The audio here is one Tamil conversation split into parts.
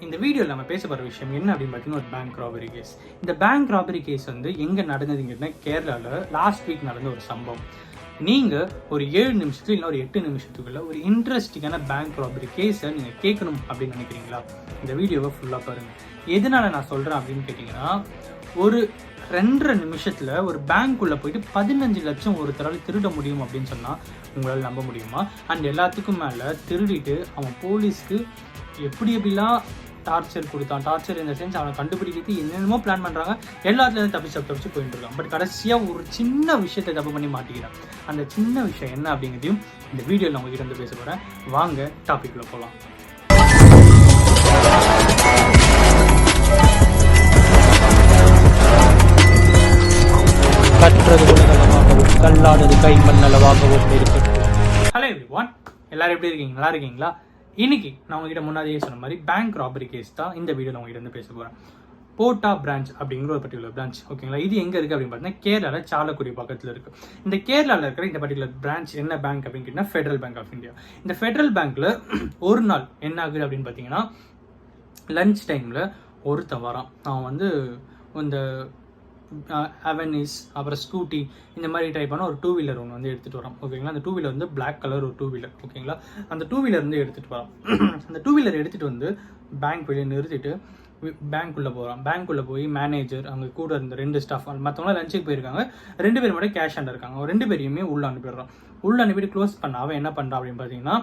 இந்த வீடியோவில் நம்ம பேச போகிற விஷயம் என்ன அப்படின்னு பார்த்தீங்கன்னா ஒரு பேங்க் ராபரி கேஸ். இந்த பேங்க் ராபரி கேஸ் வந்து எங்கே நடந்ததுங்கன்னா கேரளாவில் லாஸ்ட் வீக் நடந்த ஒரு சம்பவம். நீங்கள் ஒரு 7 நிமிஷத்துக்கு இல்லை ஒரு 8 நிமிஷத்துக்குள்ள ஒரு இன்ட்ரெஸ்டிங்கான பேங்க் ராபரி கேஸை நீங்கள் கேட்கணும் அப்படின்னு நினைக்கிறீங்களா? இந்த வீடியோவை ஃபுல்லாக பாருங்கள். எதனால் நான் சொல்கிறேன் அப்படின்னு கேட்டிங்கன்னா, ஒரு 2.5 நிமிஷத்தில் ஒரு பேங்க்குள்ளே போயிட்டு 15 லட்சம் ஒருத்தரால் திருட முடியும் அப்படின்னு சொன்னால் உங்களால் நம்ப முடியுமா? அண்ட் எல்லாத்துக்கும் மேலே திருடிட்டு அவன் போலீஸ்க்கு எப்படிலாம் டார்ச்சர் கொடுத்தான். டார்ச்சர் இந்த சென்ஸ் அவனை கண்டுபிடிக்கிறது என்னென்னமோ பிளான் பண்ணுறாங்க. எல்லாத்துலேருந்து தப்பிச்சு போயிட்டு இருக்கான். பட் கடைசியாக ஒரு சின்ன விஷயத்தை தப்பு பண்ணி மாட்டிக்கிறான். அந்த சின்ன விஷயம் என்ன அப்படிங்கிறதையும் இந்த வீடியோவில் நான் உங்ககிட்ட வந்து பேச போகிறேன். வாங்க டாபிக்ல போகலாம். கற்றது உலகளவாகவும் கல்லானது கை மண்ணளவாகவும் இருக்கட்டும். ஹலோ எவ்ரிவான், எல்லாரும் எப்படி இருக்கீங்க? நல்லா இருக்கீங்களா? இன்னைக்கு நான் உங்ககிட்ட முன்னாடியே சொன்ன மாதிரி பேங்க் ராபரி கேஸ் தான் இந்த வீடியோ நான் உங்ககிட்ட வந்து பேச போகிறேன். போட்டா பிரான்ச் அப்படிங்கிற ஒரு பர்டிகுலர் பிரான்ச், ஓகேங்களா? இது எங்கே இருக்குது அப்படின்னு பார்த்தீங்கன்னா கேரளாவில் சாலக்குடி பக்கத்தில் இருக்குது. இந்த கேரளாவில் இருக்கிற இந்த பர்டிகுலர் பிரான்ச் என்ன பேங்க் அப்படின்னு கேட்டிங்கன்னா ஃபெடரல் பேங்க் ஆஃப் இந்தியா. இந்த ஃபெடரல் பேங்க்கில் ஒரு நாள் என்ன ஆகுது அப்படின்னு பார்த்தீங்கன்னா, லன்ச் டைமில் ஒருத்தன் வரான். அவன் வந்து இந்த அவெனிஸ் அப்புறம் ஸ்கூட்டி இந்த மாதிரி டைப்பான ஒரு 2 வீலர் ஒன்று வந்து எடுத்துகிட்டு வரான், ஓகேங்களா? அந்த 2 வீலர் வந்து பிளாக் கலர் ஒரு 2 வீலர், ஓகேங்களா? அந்த 2 வீலர் வந்து எடுத்துகிட்டு வரான். அந்த 2 வீலர் எடுத்துகிட்டு வந்து பேங்க் வெளியே நிறுத்திட்டு பேங்க்குள்ளே போகிறான். பேங்க்குள்ளே போய் மேனேஜர் அவங்க கூட இருந்த 2 ஸ்டாஃப் மற்றவங்களாம் லஞ்சுக்கு போயிருக்காங்க. 2 பேர் மட்டும் கேஷ் ஹேண்டர் இருக்காங்க. 2 பேரையுமே உள்ளே அனுப்பிடுறான். உள்ளே அனுப்பிட்டு க்ளோஸ் பண்ண அவன் என்ன பண்ணுறான் அப்படின்னு பார்த்தீங்கன்னா,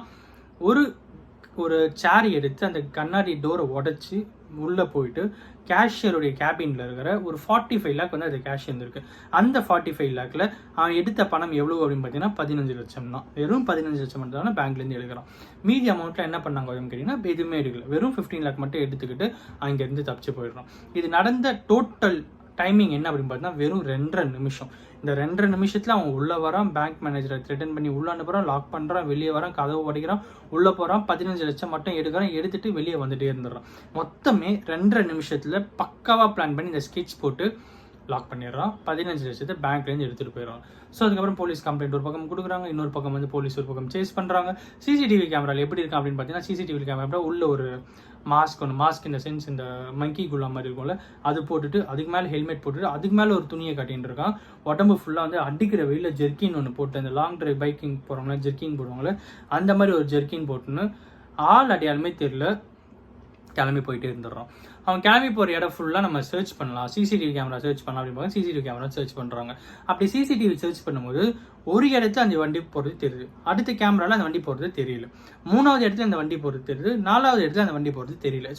ஒரு சேர் எடுத்து அந்த கண்ணாடி டோரை உடச்சி உள்ளே போயிட்டு கேஷியருடைய கேபினில் இருக்கிற ஒரு 45 லேக் வந்து அது கேஷ் இருந்திருக்கு. அந்த 45 லேக்கில் அவன் எடுத்த பணம் எவ்வளோ அப்படின்னு பார்த்தீங்கன்னா 15 லட்சம் தான். வெறும் 15 லட்சம் மட்டும் தான் பேங்க்லேருந்து எடுக்கிறான். மீதி அமௌண்ட்டில் என்ன பண்ணாங்க அப்படின்னு கேட்டிங்கன்னா எதுவுமே எடுக்கல. வெறும் 15 லேக் மட்டும் எடுத்துக்கிட்டு அங்கேருந்து தப்பிச்சு போயிடுறான். இது நடந்த டோட்டல் டைமிங் என்ன அப்படின்னு பார்த்தீங்கன்னா வெறும் 2.5 நிமிஷம். இந்த 2.5 நிமிஷத்தில் அவன் உள்ளே வரான், பேங்க் மேனேஜரை த்ரெட்டன் பண்ணி உள்ளே அனுப்புகிறான், லாக் பண்ணுறான், வெளியே வரான், கதவு உடைக்கிறான், உள்ளே போகிறான், 15 லட்சம் மட்டும் எடுக்கிறான், எடுத்துட்டு வெளியே வந்துட்டே இருந்துடுறான். மொத்தமே 2.5 நிமிஷத்தில் பக்காவாக பிளான் பண்ணி இந்த ஸ்கெட்ச் போட்டு லாக் பண்ணிடுறான். 15 லட்சத்தை பேங்க்லேருந்து எடுத்துகிட்டு போயிடுறான். ஸோ அதுக்கப்புறம் போலீஸ் கம்ப்ளைண்ட் ஒரு பக்கம் கொடுக்குறாங்க, இன்னொரு பக்கம் வந்து போலீஸ் ஒரு பக்கம் சேஸ் பண்ணுறாங்க. சிசிடிவி கேமராவில் எப்படி இருக்கும் அப்படின்னு பார்த்தீங்கன்னா, சிசிடிவி கேமரா உள்ள ஒரு மாஸ்க் இந்த சென்ஸ் இந்த மங்கி குள்ளா மாதிரி இருக்கும்ல, அது போட்டுட்டு அதுக்கு மேலே ஹெல்மெட் போட்டுட்டு அதுக்கு மேலே ஒரு துணியை கட்டின்னு இருக்கான். உடம்பு ஃபுல்லாக வந்து அடிக்கிற வெயில ஜெர்கின் ஒன்று போட்டு, அந்த லாங் டிரைவ் பைக்கிங் போகிறவங்கள ஜெர்கின் போடுவாங்களே அந்த மாதிரி ஒரு ஜெர்கின் போட்டுன்னு ஆள் அடையாளமே தெரியல கிளம்பி போயிட்டே இருந்துடுறோம். அவன் கிளம்பி போகிற இடம் ஃபுல்லாக நம்ம சர்ச் பண்ணலாம், சிசிடிவி கேமரா சர்ச் பண்ணலாம் அப்படின்னு பார்த்து சிசிடிவி கேமரா சர்ச் பண்ணுறாங்க. அப்படி சிசிடிவி சர்ச் பண்ணும்போது ஒரு இடத்துல அந்த வண்டி போகிறது தெரியுது, அடுத்த கேமராவில் அந்த வண்டி போகிறது தெரியல, 3வது இடத்துல அந்த வண்டி போகிறது தெரியுது, 4வது இடத்துல அந்த வண்டி போகிறது தெரியல. ஸோ